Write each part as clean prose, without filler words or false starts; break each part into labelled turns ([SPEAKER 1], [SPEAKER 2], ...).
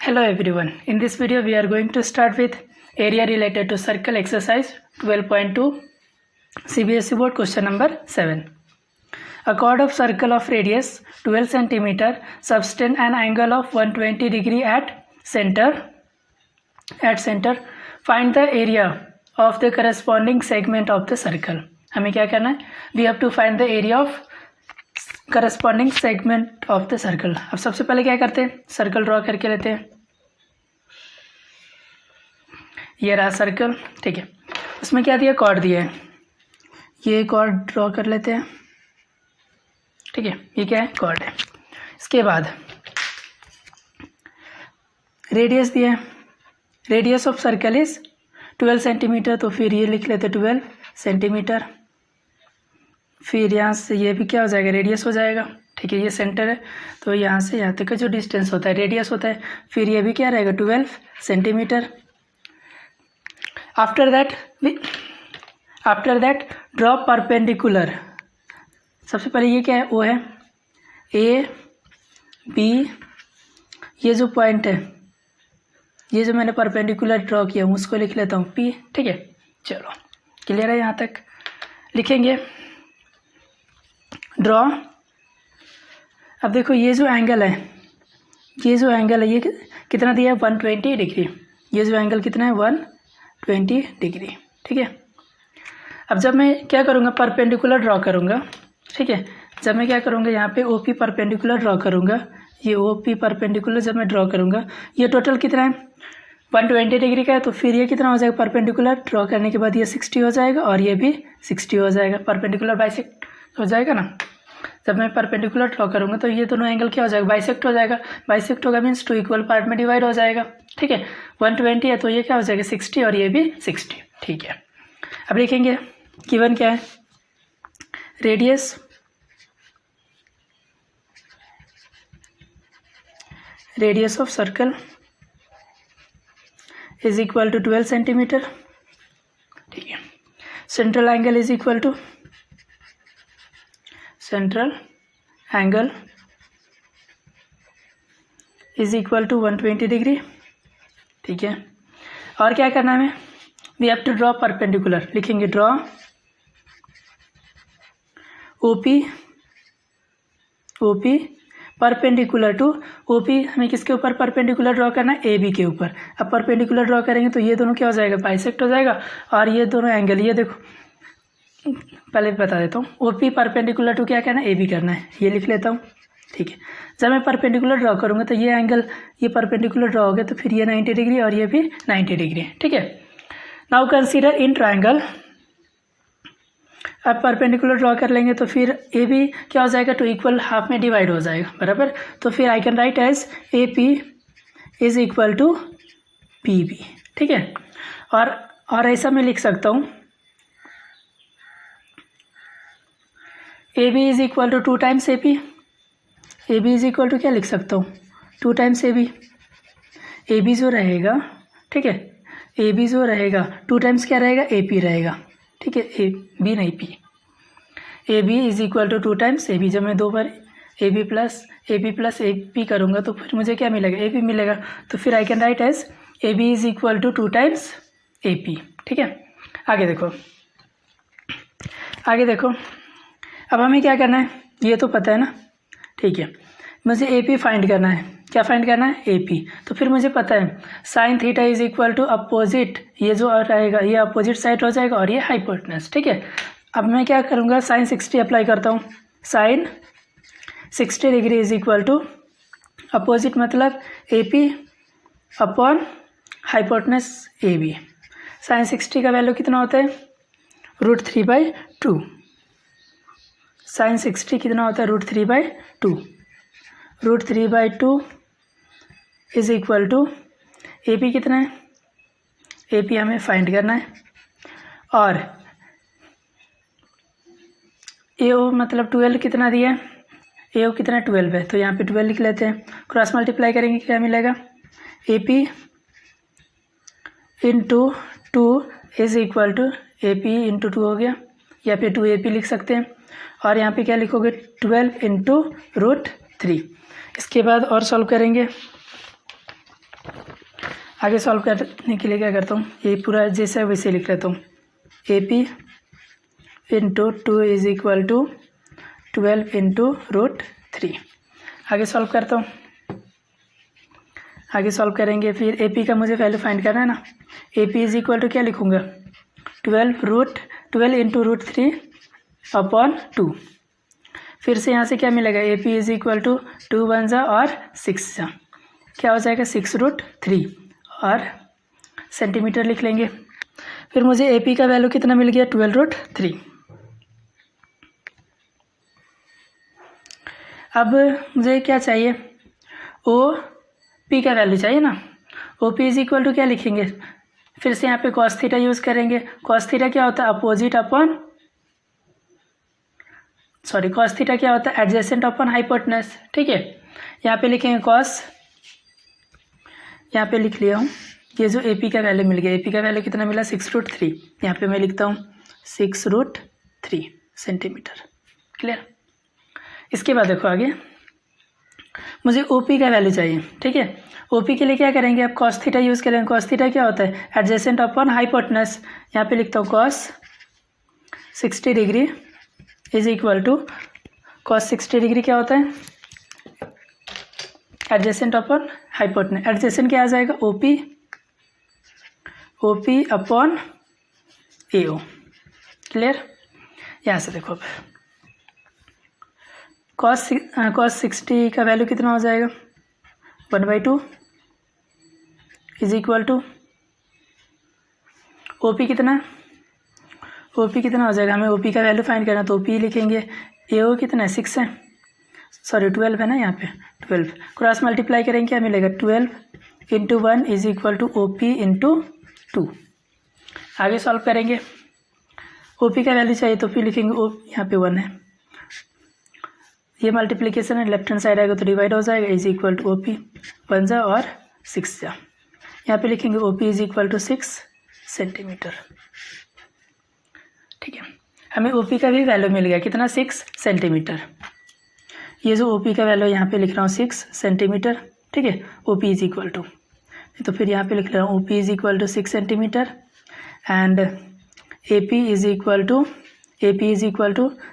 [SPEAKER 1] Hello everyone. In this video we are going to start with area related to circle exercise 12.2 CBSE board question number 7. A chord of circle of radius 12 cm subtend an angle of 120 degree at center. Find the area of the corresponding segment of the circle. हमें क्या करना है? We have to find the area of corresponding segment of the circle. अब सबसे पहले क्या करते हैं, सर्कल ड्रॉ करके लेते हैं। ये रहा सर्कल, ठीक है। उसमें क्या दिया, कॉर्ड दिया है। ये कॉर्ड ड्रॉ कर लेते हैं, ठीक है। ये क्या है, कॉर्ड है। इसके बाद रेडियस दिया है। Radius of circle is 12 centimetre, तो फिर ये लिख लेते 12 सेंटीमीटर। फिर यहाँ से ये भी क्या हो जाएगा, रेडियस हो जाएगा, ठीक है। ये सेंटर है, तो यहाँ से यहाँ तक का जो डिस्टेंस होता है रेडियस होता है। फिर ये भी क्या रहेगा, 12 centimetre. After that draw perpendicular. सबसे पहले ये क्या है, वो है ए बी। ये जो पॉइंट है, ये जो मैंने परपेंडिकुलर ड्रॉ किया हूँ उसको लिख लेता हूँ पी, ठीक है। चलो क्लियर है, यहाँ तक लिखेंगे। ड्रॉ। अब देखो ये जो एंगल है, ये कितना दिया है, 120 डिग्री। ये जो एंगल कितना है, 120 डिग्री, ठीक है। अब जब मैं क्या करूँगा, परपेंडिकुलर ड्रॉ करूँगा, ठीक है। जब मैं क्या करूँगा, यहाँ पे ओपी परपेंडिकुलर ड्रॉ करूँगा। ये ओपी परपेंडिकुलर जब मैं ड्रॉ करूँगा, ये टोटल कितना है, 120 डिग्री का है। तो फिर ये कितना हो जाएगा, परपेंडिकुलर ड्रॉ करने के बाद ये 60 हो जाएगा और ये भी 60 हो जाएगा। परपेंडिकुलर बाइसेक्ट हो जाएगा ना। जब मैं परपेंडिकुलर ड्रॉ करूँगा तो ये दोनों एंगल क्या हो जाएगा, बाइसेक्ट हो जाएगा। बाइसेक्ट होगा मीन्स 2 इक्वल पार्ट में डिवाइड हो जाएगा, ठीक है। 120 है तो ये क्या हो जाएगा, 60 और ये भी 60, ठीक है। अब लिखेंगे गिवन क्या है, radius of circle is equal to 12 centimetre, ठीक है। Central angle is equal to 120 degree, ठीक है। और क्या करना है हमें, we have to draw perpendicular. लिखेंगे draw OP perpendicular to OP. हमें किसके ऊपर परपेंडिकुलर ड्रॉ करना है, ए बी के ऊपर। अब परपेंडिकुलर ड्रॉ करेंगे तो ये दोनों क्या हो जाएगा, बाइसेक्ट हो जाएगा। और ये दोनों एंगल, ये देखो पहले बता देता हूँ, ओपी परपेंडिकुलर टू क्या करना है, ए बी करना है। ये लिख लेता हूँ, ठीक है। जब मैं परपेंडिकुलर ड्रॉ करूँगा तो ये एंगल, ये परपेंडिकुलर ड्रॉ हो गया तो फिर ये 90 डिग्री और ये भी 90 डिग्री, ठीक है। Now consider in triangle. अब परपेंडिकुलर ड्रॉ कर लेंगे तो फिर ए बी क्या हो जाएगा, 2 इक्वल हाफ में डिवाइड हो जाएगा, बराबर। तो फिर I can write as A P is equal to P B, ठीक है। और ऐसा मैं लिख सकता हूँ, A B is equal to 2 times A P. A B is equal to क्या लिख सकता हूँ, 2 times A B. A B जो रहेगा, ठीक है, ए बी जो रहेगा 2 टाइम्स क्या रहेगा, ए पी रहेगा, ठीक है। ए बी नहीं P. A B is equal to 2 times A B. जब मैं 2 बार A B plus A P करूँगा तो फिर मुझे क्या मिलेगा, ए पी मिलेगा। तो फिर I can write as A B is equal to 2 times A P, ठीक है। आगे देखो अब हमें क्या करना है, ये तो पता है ना, ठीक है। मुझे ए पी फाइंड करना है। क्या फाइंड करना है, ए पी। तो फिर मुझे पता है sine theta is equal to opposite, ये जो रहेगा ये अपोजिट साइड हो जाएगा और ये हाइपोटेनस, ठीक है। अब मैं क्या करूँगा, साइन 60 अप्लाई करता हूँ। Sine 60 degree is equal to opposite मतलब A P upon hypotenuse A B. Sine 60 का वैल्यू कितना होता है, √3/2। साइन 60 कितना होता है, √3/2। √3/2 is equal to A P कितना है, ए पी हमें फाइंड करना है। और ए ओ मतलब 12 कितना दिया है, ए ओ कितना 12 है, तो यहाँ पे 12 लिख लेते हैं। क्रॉस मल्टीप्लाई करेंगे क्या मिलेगा, A P into 2 is equal to A P into 2 हो गया, या फिर 2 ए पी लिख सकते हैं। और यहाँ पे क्या लिखोगे, 12 इंटू √3। इसके बाद और सॉल्व करेंगे। आगे सॉल्व करने के लिए क्या करता हूँ, ये पूरा जैसे वैसे लिख लेता हूँ। AP into 2 is equal to 12 into √3। आगे सॉल्व करता हूँ। आगे सॉल्व करेंगे, फिर AP का मुझे वैल्यू फाइंड करना है ना। AP इज इक्वल टू क्या लिखूँगा, 12 इंटू √3 अपॉन 2। फिर से यहाँ से क्या मिलेगा, AP इज इक्वल टू 2 1 जा और 6 जा, क्या हो जाएगा 6√3 और सेंटीमीटर लिख लेंगे। फिर मुझे AP का वैल्यू कितना मिल गया, 12√3। अब मुझे क्या चाहिए, OP का वैल्यू चाहिए ना। OP इज इक्वल टू क्या लिखेंगे, फिर से यहाँ पे cos थीटा यूज़ करेंगे। cos थीटा क्या होता है, अपोजिट अपॉन cos थीटा क्या होता है, एडजेसेंट अपॉन हाइपोटेनस। ठीक है, यहाँ पे लिखेंगे cos, यहाँ पे लिख लिया हूँ। ये जो AP का वैल्यू मिल गया, AP का वैल्यू कितना मिला, 6√3। यहाँ पे मैं लिखता हूँ 6√3 सेंटीमीटर। क्लियर। इसके बाद देखो आगे मुझे OP का वैल्यू चाहिए। ठीक है, OP के लिए क्या करेंगे, आप cos थीटा यूज़ करेंगे। cos थीटा क्या होता है, एडजेसेंट अपॉन हाइपोटेनस। यहाँ पे लिखता हूँ cos 60 degree is equal to cos 60 degree क्या होता है, एडजेसेंट अपॉन हाइपोटेनस। एडजेसेंट क्या आ जाएगा, OP अपॉन AO। क्लियर। यहाँ से देखो अब cos 60 का वैल्यू कितना हो जाएगा, 1/2 इज इक्वल टू OP कितना हो जाएगा, हमें OP का वैल्यू फाइंड करना, तो OP लिखेंगे। AO कितना है, 6 है, 12 है ना, यहाँ पे 12 क्रॉस मल्टीप्लाई करेंगे, क्या मिलेगा, 12 into 1 is equal to OP into 2। आगे सॉल्व करेंगे, OP का वैल्यू चाहिए तो फिर लिखेंगे यहाँ पे 1 है, ये मल्टीप्लिकेशन है, लेफ्ट हैंड साइड आएगा तो डिवाइड हो जाएगा, इज इक्वल टू OP 1 जा और 6 जा। यहाँ पे लिखेंगे OP is equal to 6 centimetre. ठीक है, हमें OP का भी वैल्यू मिल गया, कितना, 6 सेंटीमीटर। ये जो OP का वैल्यू यहाँ पे लिख रहा हूँ 6 सेंटीमीटर। ठीक है, OP इज इक्वल टू, तो फिर यहाँ पे लिख रहा हूँ OP is equal to 6 centimetre and AP is equal to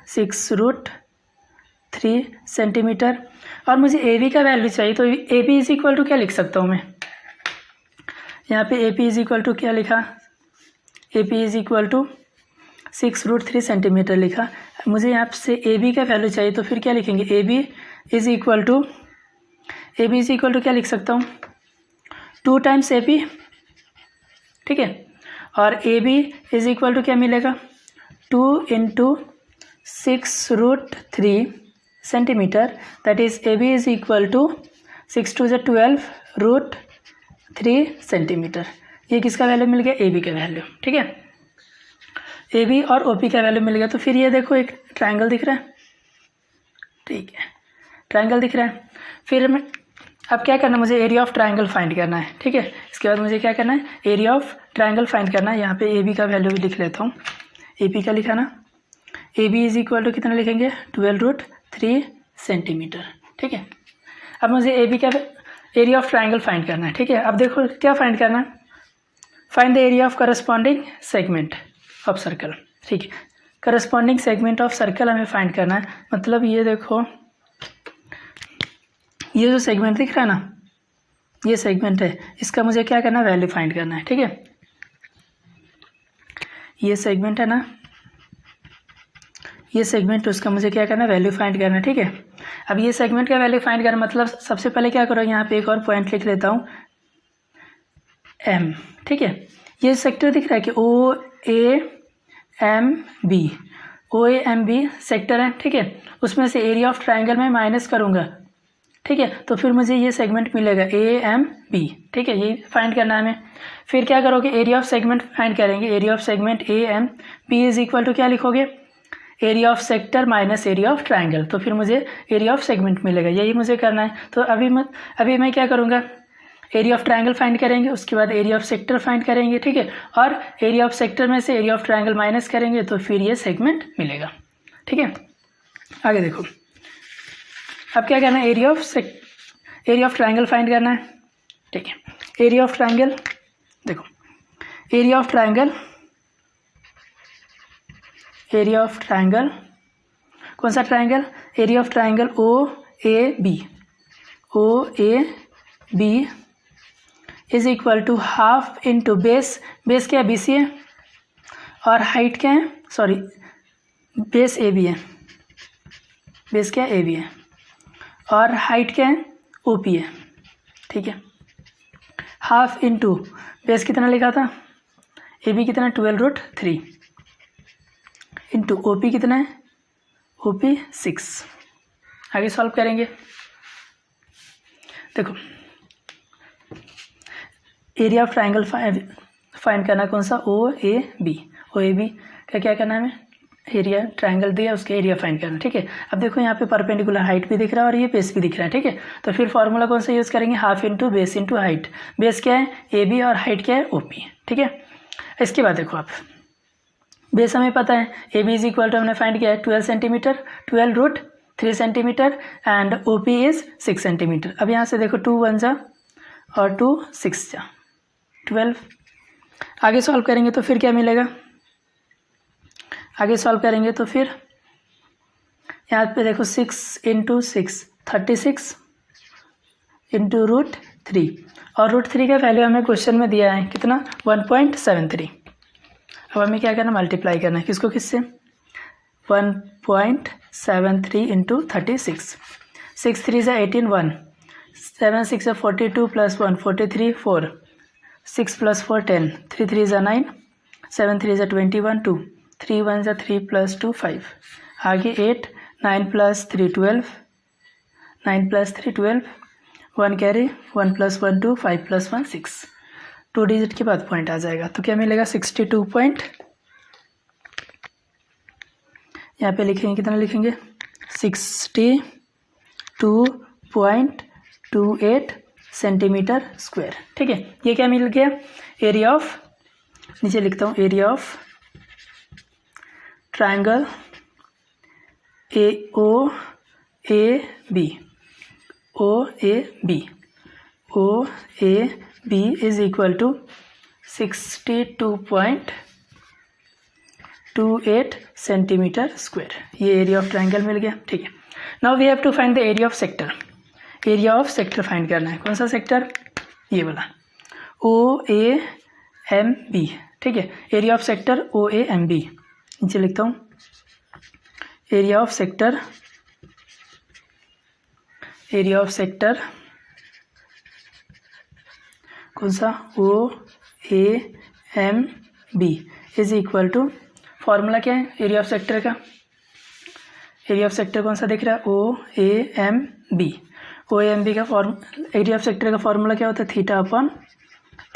[SPEAKER 1] 6√3 centimetre. और मुझे AB का वैल्यू चाहिए, तो AB इज इक्वल टू क्या लिख सकता हूँ मैं, यहाँ पे AP इज इक्वल टू क्या लिखा, AP is equal to 6√3 centimetre लिखा। मुझे यहाँ से AB का वैल्यू चाहिए, तो फिर क्या लिखेंगे, AB इज इक्वल टू क्या लिख सकता हूँ, 2 टाइम्स AP। ठीक है, और AB इज इक्वल टू क्या मिलेगा, 2 into 6√3 centimetre, that is AB is equal to 6 2 जा 12√3 सेंटीमीटर। ये किसका वैल्यू मिल गया, AB का वैल्यू। ठीक है, AB और OP का वैल्यू मिल गया। तो फिर ये देखो एक ट्रायंगल दिख रहा है। ठीक है, ट्रायंगल दिख रहा है। फिर मैं अब क्या करना है, मुझे एरिया ऑफ ट्रायंगल फाइंड करना है। ठीक है, इसके बाद मुझे क्या करना है, एरिया ऑफ ट्रायंगल फाइंड करना है। यहाँ पे AB का वैल्यू भी लिख लेता हूँ, AP का लिखा ना, AB इज इक्वल टू कितना लिखेंगे, 12√3 सेंटीमीटर। ठीक है, अब मुझे AB का एरिया ऑफ ट्रायंगल फाइंड करना है। ठीक है, अब देखो क्या फाइंड करना है, find the area of corresponding segment of circle. ठीक है, करस्पॉन्डिंग सेगमेंट ऑफ सर्कल हमें फाइंड करना है। मतलब ये देखो, ये जो सेगमेंट दिख रहा है ना, ये सेगमेंट है, इसका मुझे क्या करना है, वैल्यू फाइंड करना है। ठीक है, ये सेगमेंट है ना, ये सेगमेंट, उसका मुझे क्या करना है, वैल्यू फाइंड करना है। ठीक है, अब ये सेगमेंट का वैल्यू फाइंड करना मतलब सबसे पहले क्या करो, यहाँ पे एक और पॉइंट लिख लेता हूँ M। ठीक है, ये सेक्टर दिख रहा है कि OAMB सेक्टर है। ठीक है, उसमें से एरिया ऑफ ट्रायंगल में माइनस करूँगा। ठीक है, तो फिर मुझे ये सेगमेंट मिलेगा AMB। ठीक है, ये फाइंड करना है हमें। फिर क्या करोगे, एरिया ऑफ सेगमेंट फाइंड करेंगे। Area of segment AMB is equal to क्या लिखोगे, area of sector minus area of triangle. तो फिर मुझे एरिया ऑफ सेगमेंट मिलेगा, यही मुझे करना है। तो अभी मैं क्या करूँगा, एरिया ऑफ ट्रायंगल फाइंड करेंगे, उसके बाद एरिया ऑफ सेक्टर फाइंड करेंगे। ठीक है, और एरिया ऑफ सेक्टर में से एरिया ऑफ ट्रायंगल माइनस करेंगे, तो फिर ये सेगमेंट मिलेगा। ठीक है, आगे देखो, अब क्या करना है, एरिया ऑफ ट्रायंगल फाइंड करना है। ठीक है, एरिया ऑफ ट्राइंगल, देखो area of triangle, area of triangle कौन सा triangle, area of triangle O A B, O A B is equal to half into base, base क्या है बी सी है, और हाइट क्या है, सॉरी बेस ए बी है, बेस क्या है ए बी है, और हाइट क्या है ओ पी है, ठीक है। हाफ इंटू बेस कितना लिखा था, ए बी कितना 12√3 इंटू ओ पी कितना है, ओ पी 6। आगे सॉल्व करेंगे। देखो एरिया ऑफ ट्राइंगल फाइंड करना कौन सा, O A B, O A B का क्या करना है, एरिया ट्राइंगल दिया उसके एरिया फाइंड करना, ठीक है। अब देखो यहाँ पे परपेंडिकुलर हाइट भी दिख रहा है और ये बेस भी दिख रहा है, ठीक है। तो फिर फॉर्मूला कौन सा यूज़ करेंगे, half into base into height, base क्या है ए बी और हाइट क्या है ओ पी, ठीक है। इसके बाद देखो आप बेस हमें पता है, A B is equal to हमने फाइंड किया है 12 centimetre, 12√3 centimetre and O P is 6 centimetre. अब यहाँ से देखो 2 1 जा और 2 6 जा 12। आगे सॉल्व करेंगे तो फिर क्या मिलेगा, आगे सॉल्व करेंगे तो फिर यहाँ पे देखो 6 इंटू 6 36 इंटू √3 और √3 का वैल्यू हमें क्वेश्चन में दिया है कितना 1.73। अब हमें क्या करना, मल्टीप्लाई करना है किसको किससे, 1.73 इंटू 36, 6 3 ज़ा 18 1, 7 6 ज़ा 42 प्लस 1 43 4, 6 प्लस 4 10, 3 3 ज़ा 9, 7 3 ज़ा 21 2, 3 1 ज़ा 3 प्लस 2 5, आगे 8, 9 plus 3 12, 9 plus 3 12, 1 carry, 1 plus 1 2, 5 plus 1 6, 2 digit के बाद पॉइंट आ जाएगा तो क्या मिलेगा 62 पॉइंट, यहाँ पे लिखेंगे कितना लिखेंगे 62.28 सेंटीमीटर स्क्वायर, ठीक है। ये क्या मिल गया, एरिया ऑफ, नीचे लिखता हूँ area of triangle A O A B, O A B, O A B is equal to 62.28 centimetre square, ये एरिया ऑफ ट्राइंगल मिल गया, ठीक है। Now we have to find the area of sector, area of sector find करना है, कौन सा sector, ये वाला ओ ए एम बी, ठीक है। Area of sector O A M B, नीचे लिखता हूँ area of sector, area of sector कौन सा O A M B is equal to, formula क्या है एरिया ऑफ सेक्टर का, एरिया ऑफ सेक्टर कौन सा दिख रहा है O A M B, O A M B का एरिया ऑफ सेक्टर का फॉर्मूला क्या होता है, theta upon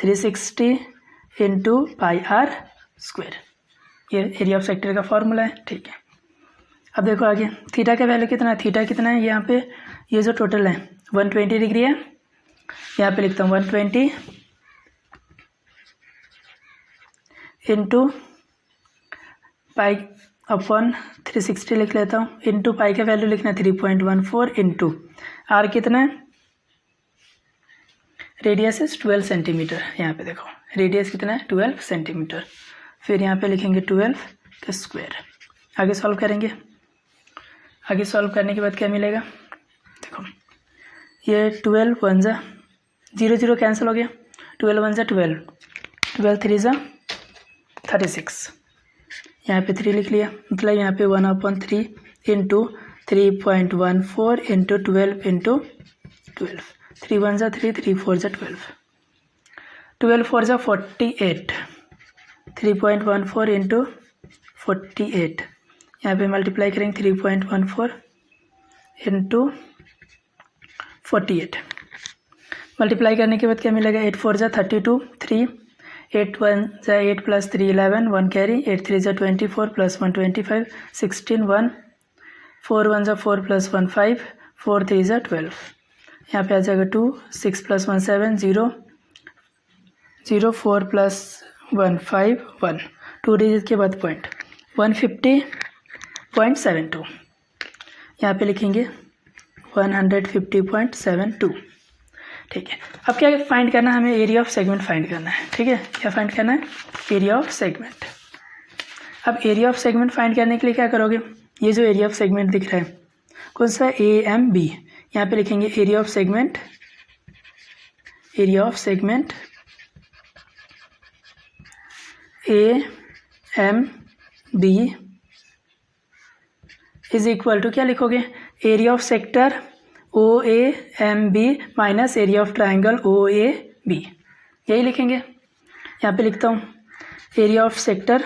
[SPEAKER 1] 360 into pi are square, ये एरिया ऑफ सेक्टर का फॉर्मूला है, ठीक है। अब देखो आगे थीटा का वैल्यू कितना है, थीटा कितना है यहाँ पे, ये जो टोटल है 120 डिग्री है, यहाँ पे लिखता हूँ 120 इंटू पाई अपॉन 360 लिख लेता हूँ, इंटू पाई का वैल्यू लिखना है 3.14 इंटू आर कितना है, रेडियस इज 12 सेंटीमीटर, यहाँ पे देखो रेडियस कितना है 12 सेंटीमीटर, फिर यहाँ पे लिखेंगे 12 का स्क्वायर। आगे सॉल्व करेंगे, आगे सॉल्व करने के बाद क्या मिलेगा, देखो ये 12 1 जा 0 0 कैंसिल हो गया, 12 1 जा 12, 12 3 जा 36, यहाँ पे 3 लिख लिया, मतलब यहाँ पे 1/3 इंटू 3.14 इंटू 12 इंटू 12, 3 1 जा 3, 3 4 जा 12, 12 4 जा 48, 3.14 इंटू 48, यहाँ पे मल्टीप्लाई करेंगे 3.14 इंटू 48, मल्टीप्लाई करने के बाद क्या मिलेगा 8 4 जा 32, 3 8 1 जा 8 प्लस 3 11, 1 कैरी, 8 3 जा 24 प्लस 1 25, 16 1, 4 1 जा 4 प्लस 1 5, 4 3 जा 12, यहाँ पे आ जाएगा 2, 6 प्लस 1 7 0, 0 4 प्लस 1 5 1, 2 डिजिट के बाद पॉइंट 150.72, यहाँ पे लिखेंगे 150.72। ठीक है। अब क्या फाइंड करना है हमें, एरिया ऑफ सेगमेंट फाइंड करना है। ठीक है, क्या फाइंड करना है, एरिया ऑफ सेगमेंट। अब एरिया ऑफ सेगमेंट फाइंड करने के लिए क्या करोगे, ये जो एरिया ऑफ सेगमेंट दिख रहा है कौन सा, AMB, यहाँ पे लिखेंगे area of segment, area of segment AMB is equal to क्या लिखोगे, area of sector OAMB minus area of triangle OAB, यही लिखेंगे। यहाँ पे लिखता हूँ area of sector,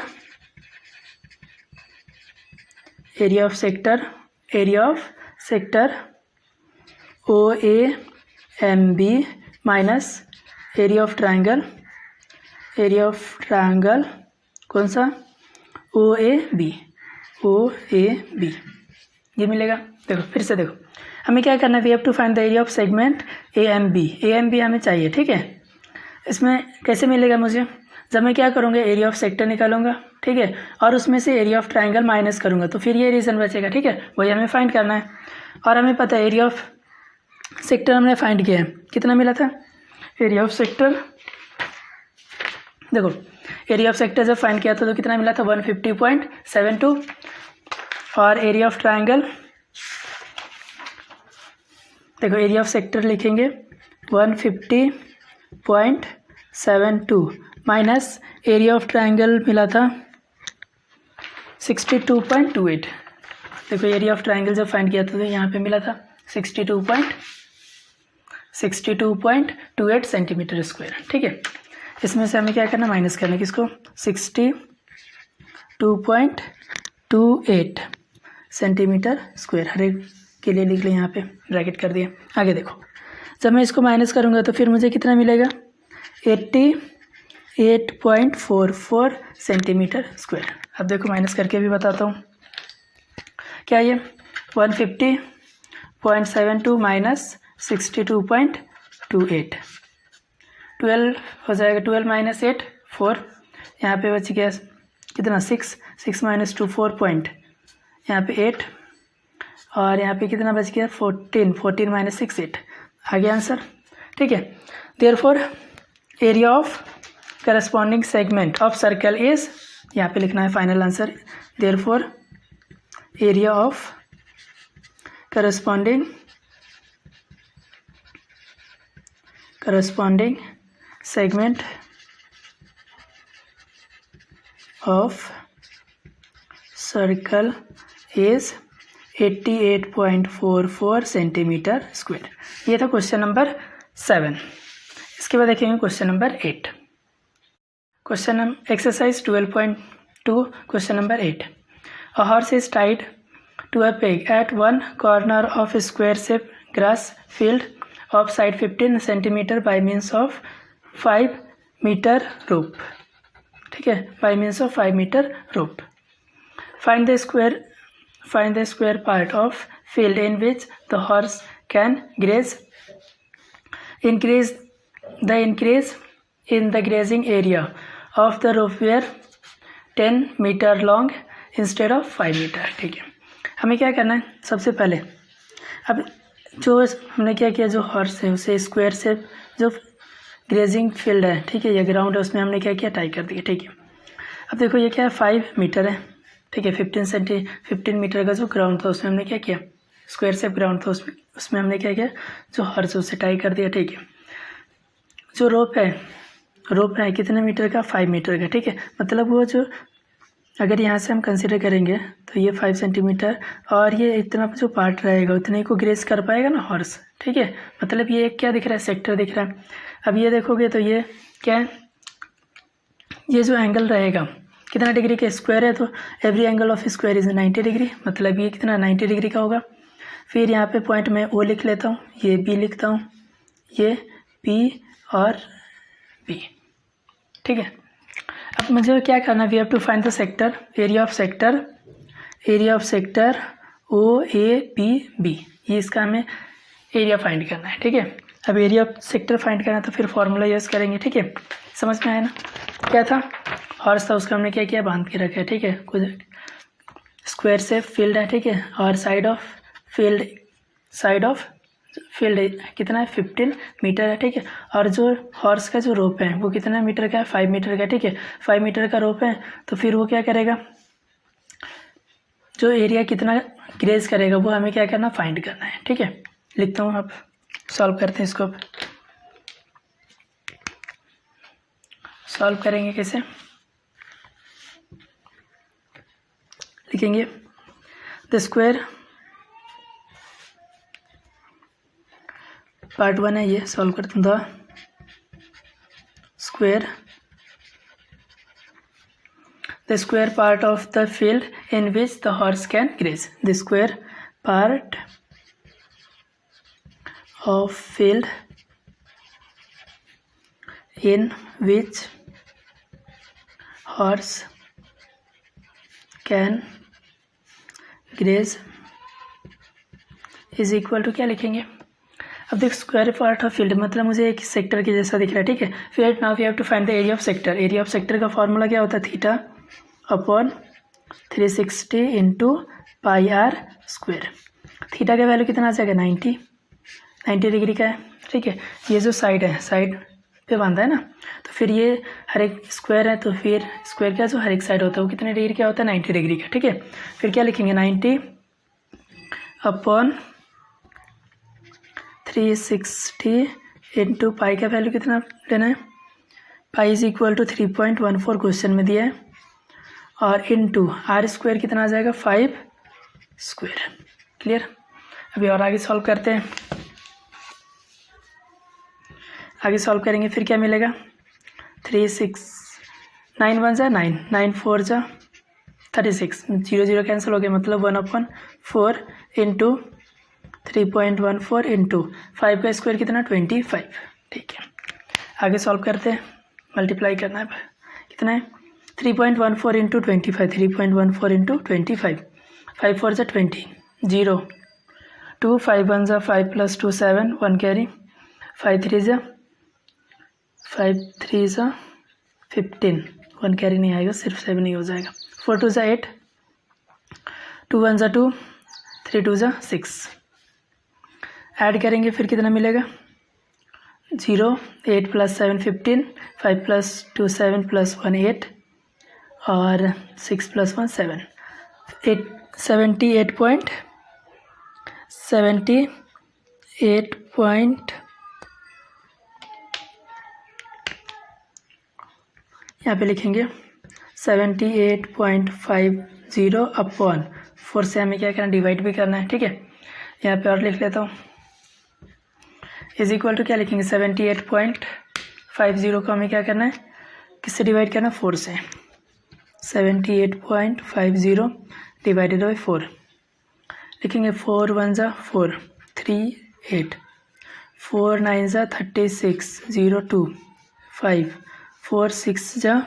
[SPEAKER 1] area of sector, area of sector OAMB minus area of triangle, area of triangle कौन सा, OAB, OAB, ये मिलेगा। देखो फिर से देखो, हमें क्या करना है, we have to find the area of segment AMB, AMB हमें चाहिए। ठीक है, इसमें कैसे मिलेगा मुझे, जब मैं क्या करूँगा, एरिया ऑफ सेक्टर निकालूंगा। ठीक है, और उसमें से एरिया ऑफ ट्राइंगल माइनस करूँगा, तो फिर ये रीजन बचेगा। ठीक है, वही हमें फाइंड करना है। और हमें पता है एरिया ऑफ सेक्टर हमने फाइंड किया है, कितना मिला था, एरिया ऑफ सेक्टर, देखो एरिया ऑफ सेक्टर जब फाइंड किया था तो कितना मिला था, 150.72, और एरिया ऑफ ट्राइंगल, देखो एरिया ऑफ सेक्टर लिखेंगे 150.72 माइनस एरिया ऑफ ट्राइंगल मिला था 62.28। देखो एरिया ऑफ ट्राइंगल जब फाइंड किया था तो यहाँ पे मिला था 62.28 सेंटीमीटर स्क्वायर। ठीक है, इसमें से हमें क्या करना, माइनस करना, किसको, 62.28 सेंटीमीटर स्क्वायर, हर एक के लिए लिख लें, यहाँ पे ब्रैकेट कर दिया। आगे देखो, जब मैं इसको माइनस करूँगा तो फिर मुझे कितना मिलेगा, 88.44 सेंटीमीटर स्क्वायर। अब देखो माइनस करके भी बताता हूँ, क्या ये 150.72 माइनस 62.28, 12 हो जाएगा, 12 माइनस 8 4, यहाँ पे बच गया कितना, 6 माइनस 2 4 पॉइंट, यहाँ पे 8, और यहाँ पे कितना बच गया, 14 माइनस 6 8, आ गया आंसर। ठीक है, therefore area of corresponding segment of circle is, यहाँ पे लिखना है final answer, therefore area of corresponding segment of circle is 88.44 centimetre square. ये था क्वेश्चन नंबर 7। इसके बाद देखेंगे question number 8। Question exercise 12.2 question number 8। A horse is tied to a peg at one corner of a square shaped grass field of side 15 centimetre by means of 5 metre rope। ठीक है, by means of 5 metre rope। Find the square part of field in which the horse can graze। Increase in the grazing area of the rope were 10 metre long instead of 5 metre. ठीक है, हमें क्या करना है, सबसे पहले अब जो हमने क्या किया, जो हॉर्स है उसे स्क्वायर से जो ग्रेजिंग फील्ड है, ठीक है, ये ग्राउंड है, उसमें हमने क्या किया, टाई कर दिया। ठीक है, अब देखो ये क्या है, 5 मीटर है। ठीक है, 15 मीटर का जो ग्राउंड था उसमें हमने क्या किया, स्क्वायर शेप ग्राउंड था, उसमें हमने क्या किया, जो हॉर्स है उसे टाई कर दिया। ठीक है, जो रोप है कितने मीटर का, 5 मीटर का। ठीक है, मतलब वो जो अगर यहाँ से हम कंसिडर करेंगे तो ये 5 सेंटीमीटर और ये इतना जो पार्ट रहेगा उतने को ग्रेस कर पाएगा ना हॉर्स। ठीक है, मतलब ये क्या दिख रहा है, सेक्टर दिख रहा है। अब ये देखोगे तो ये क्या है, ये जो एंगल रहेगा कितना डिग्री का, स्क्वायर है तो every angle of square is 90 degree, मतलब ये कितना 90 डिग्री का होगा। फिर यहाँ पे पॉइंट में ओ लिख लेता हूँ, ये बी लिखता हूँ, ये पी और बी। ठीक है, अब मुझे क्या करना, we have to find the sector, area of sector OAPB, ये इसका हमें एरिया फाइंड करना है। ठीक है, अब एरिया ऑफ सेक्टर फाइंड करना है तो फिर फॉर्मूला यूज़ करेंगे। ठीक है, समझ में आया ना, क्या था, हॉर्स था, उसका हमने क्या किया, बांध के रखा है। ठीक है, कुछ स्क्वायर से फील्ड है। ठीक है, और साइड ऑफ फील्ड कितना है 15 मीटर है, ठीक है। और जो हॉर्स का जो रोप है वो कितना मीटर का है 5 मीटर का, ठीक है। 5 मीटर का रोप है तो फिर वो क्या करेगा, जो एरिया कितना ग्रेज करेगा वो हमें क्या करना, फाइंड करना है, ठीक है। लिखता हूँ, आप सॉल्व करते हैं इसको। सॉल्व करेंगे कैसे, लिखेंगे द स्क्वायर, पार्ट 1 है ये, सॉल्व करते हैं। The square part of the field in which the horse can graze. The square part of field in which horse can graze is equal to, क्या लिखेंगे, अब देख स्क्वायर पार्ट ऑफ फील्ड मतलब मुझे एक सेक्टर के जैसा दिख रहा है, ठीक है। फिर now we have to find the area of sector. Area of sector का फॉर्मूला क्या होता है, theta upon 360 into pi are square. Theta का वैल्यू कितना आ जाएगा 90 डिग्री का है, ठीक है। ये जो साइड है, साइड पे बांधा है ना, तो फिर ये हर एक स्क्वायर है, तो फिर स्क्वायर का जो हर एक साइड होता है वो कितने डिग्री का होता है 90 डिग्री का, ठीक है। फिर क्या लिखेंगे 90 अपॉन 360 इंटू पाई का वैल्यू कितना लेना है, pi is equal to 3.14 question में दिया है, और इंटू आर स्क्वायर कितना आ जाएगा 5 स्क्वायर। क्लियर। अभी और आगे सॉल्व करते हैं, आगे सॉल्व करेंगे फिर क्या मिलेगा, 9 1 जा 9, 9 4 जा 36, 0 0 कैंसिल हो गया, मतलब 1/4 इंटू 3.14 इंटू 5 का स्क्वायर कितना 25, ठीक है। आगे सॉल्व करते हैं, मल्टीप्लाई करना है, कितना है 3.14 इंटू 25, 3.14 इंटू 25, 5 4 जा 20, 0 2, 5 1 जा 5 प्लस 2 7, 1 कैरी, 5 3 जा 15, 1 कैरी नहीं आएगा, सिर्फ 7 ही हो जाएगा, 4 2 जा 8, 2 1 जा 2, 3 2 जा 6। ऐड करेंगे फिर कितना मिलेगा 0, 8 प्लस 7 15, 5 प्लस 2 7 प्लस 1 8, और 6 प्लस 1 7, 78 पॉइंट यहाँ पे लिखेंगे 78.50 अपॉन 4 से हमें क्या करना, डिवाइड भी करना है, ठीक है। यहाँ पे और लिख लेता हूँ, इज इक्वल टू क्या लिखेंगे 78.50 को हमें क्या करना है, किससे डिवाइड करना, 4 से। 78.50 डिवाइडेड बाई 4 लिखेंगे, 4 1 जा 4, 3 8, 4 9 जा 36, 0 2 5, 4 6 जा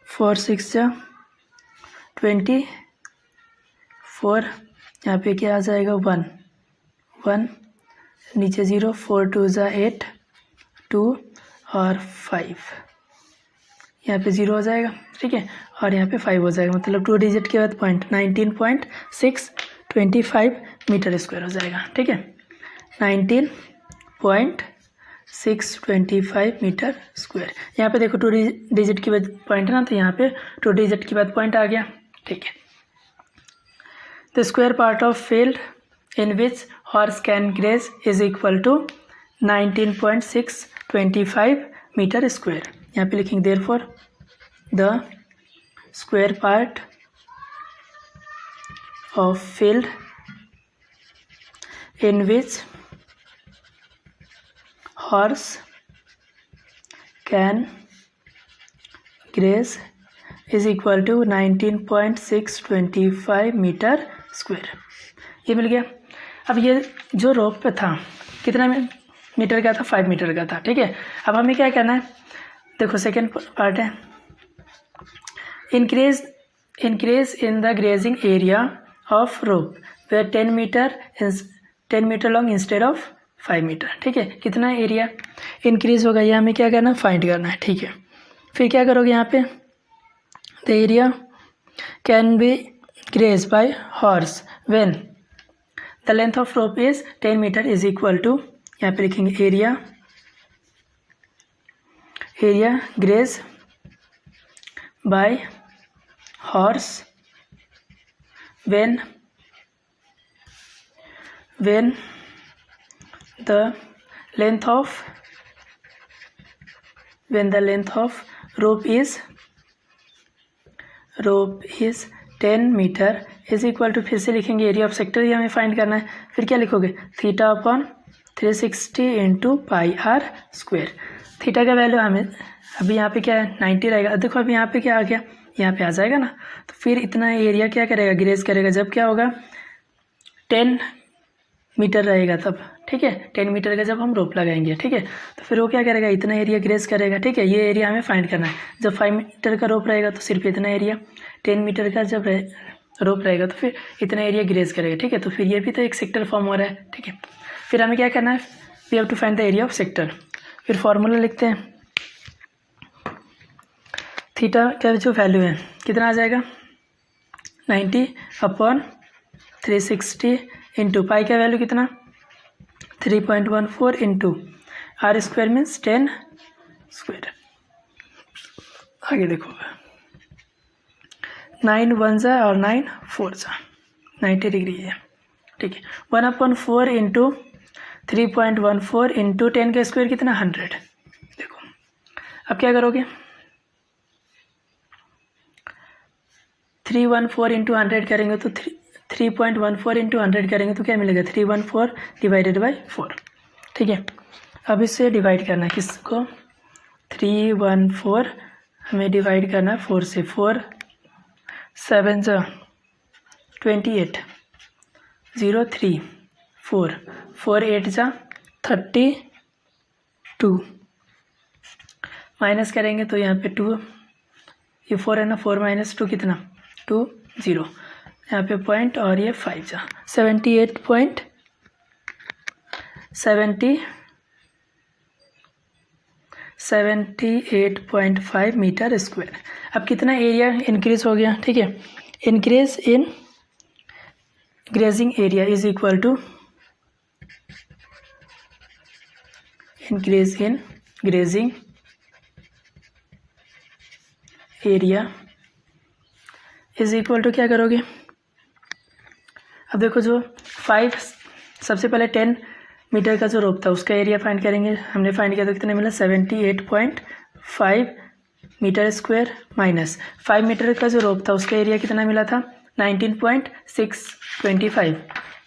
[SPEAKER 1] 24, यहाँ पे क्या आ जाएगा 1 नीचे 0, 4 2 जा 8, 2 और 5, यहाँ पे 0 हो जाएगा, ठीक है, और यहाँ पे 5 हो जाएगा, मतलब 2 डिजिट के बाद पॉइंट 19.625 मीटर स्क्वायर हो जाएगा, ठीक है। 19.625 मीटर स्क्वायर। यहाँ पे देखो 2 डिजिट के बाद पॉइंट है ना, तो यहाँ पे 2 डिजिट के बाद पॉइंट आ गया, ठीक है। The square part of field in which horse can graze is equal to 19.625 metre square. यहाँ पे लिखेंगे therefore the square part of field in which horse can graze is equal to 19.625 metre square. ये मिल गया। अब ये जो रोप पे था कितना मीटर का था, 5 मीटर का था, ठीक है। अब हमें क्या करना है, देखो सेकेंड पार्ट है, increase in the grazing area of rope were 10 metre long instead of 5 metre, ठीक है। कितना एरिया इंक्रीज होगा, ये हमें क्या करना है, फाइंड करना है, ठीक है। फिर क्या करोगे, यहाँ पे the area can be graze by horse when the length of rope is 10 metre is equal to, यहाँ पे लिखेंगे area graze by horse when the length of rope is 10 metre is equal to, फिर से लिखेंगे area of sector, ये हमें find करना है। फिर क्या लिखोगे, theta upon 360 into pi are square. Theta का वैल्यू हमें अभी यहाँ पे क्या है 90 रहेगा। देखो अभी यहाँ पे क्या आ गया, यहाँ पे आ जाएगा ना, तो फिर इतना एरिया क्या करेगा, ग्रेज करेगा। जब क्या होगा 10 मीटर रहेगा तब, ठीक है, 10 मीटर का जब हम रोप लगाएंगे, ठीक है, तो फिर वो क्या करेगा, इतना एरिया ग्रेज करेगा, ठीक है। ये एरिया हमें फाइंड करना है। जब 5 मीटर का रोप रहेगा तो सिर्फ इतना एरिया, 10 मीटर का जब रोप रहेगा तो फिर इतना एरिया ग्रेज करेगा, ठीक है। तो फिर ये भी तो एक सेक्टर फॉर्म हो रहा है, ठीक है। फिर हमें क्या करना है, we have to find the area of sector. फिर फॉर्मूला लिखते हैं, थीटा का जो वैल्यू है कितना आ जाएगा 90 अपॉन 360 इंटू पाई का वैल्यू कितना 3.14 into r square means 10 square. आगे देखो 9 1 जा और 9 4 जा 90 डिग्री है, ठीक है। 1/4 इंटू 3.14 इंटू 10 का स्क्वायर कितना 100। देखो अब क्या करोगे, 314 इंटू 100 करेंगे तो 3.14 इंटू 100 करेंगे तो क्या मिलेगा 314 डिवाइडेड बाई 4, ठीक है। अब इससे डिवाइड करना है किसको, 314 हमें डिवाइड करना है 4 से, 4 7 जा 28 0 3 4 4 8 जा 32 माइनस करेंगे तो यहाँ पे 2, ये 4 है ना, 4 माइनस 2 कितना 2 0, यहाँ पे पॉइंट और ये 5 जा 78.5 मीटर स्क्वायर। अब कितना एरिया इंक्रीज हो गया, ठीक है। Increase in grazing area is equal to increase in grazing area is equal to क्या करोगे, अब देखो जो 5 सबसे पहले 10 मीटर का जो रोप था उसका एरिया फाइंड करेंगे। हमने फाइंड किया तो कितना मिला 78.5 मीटर स्क्वायर माइनस 5 मीटर का जो रोप था उसका एरिया कितना मिला था 19.625।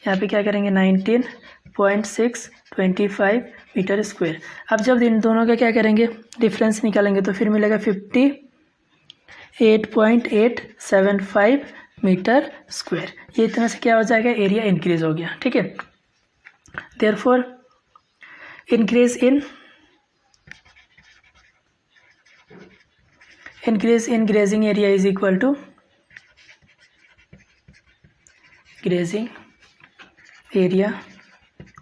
[SPEAKER 1] यहाँ पे क्या करेंगे 19.625 मीटर स्क्वायर। अब जब इन दोनों का क्या करेंगे डिफरेंस निकालेंगे तो फिर मिलेगा 58.875 मीटर स्क्वायर। ये इतना से क्या हो जाएगा एरिया इंक्रीज हो गया, ठीक है। Therefore increase in grazing area is equal to grazing area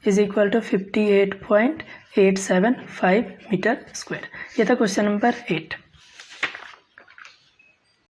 [SPEAKER 1] is equal to 58.875 metre square. ये था क्वेश्चन नंबर 8।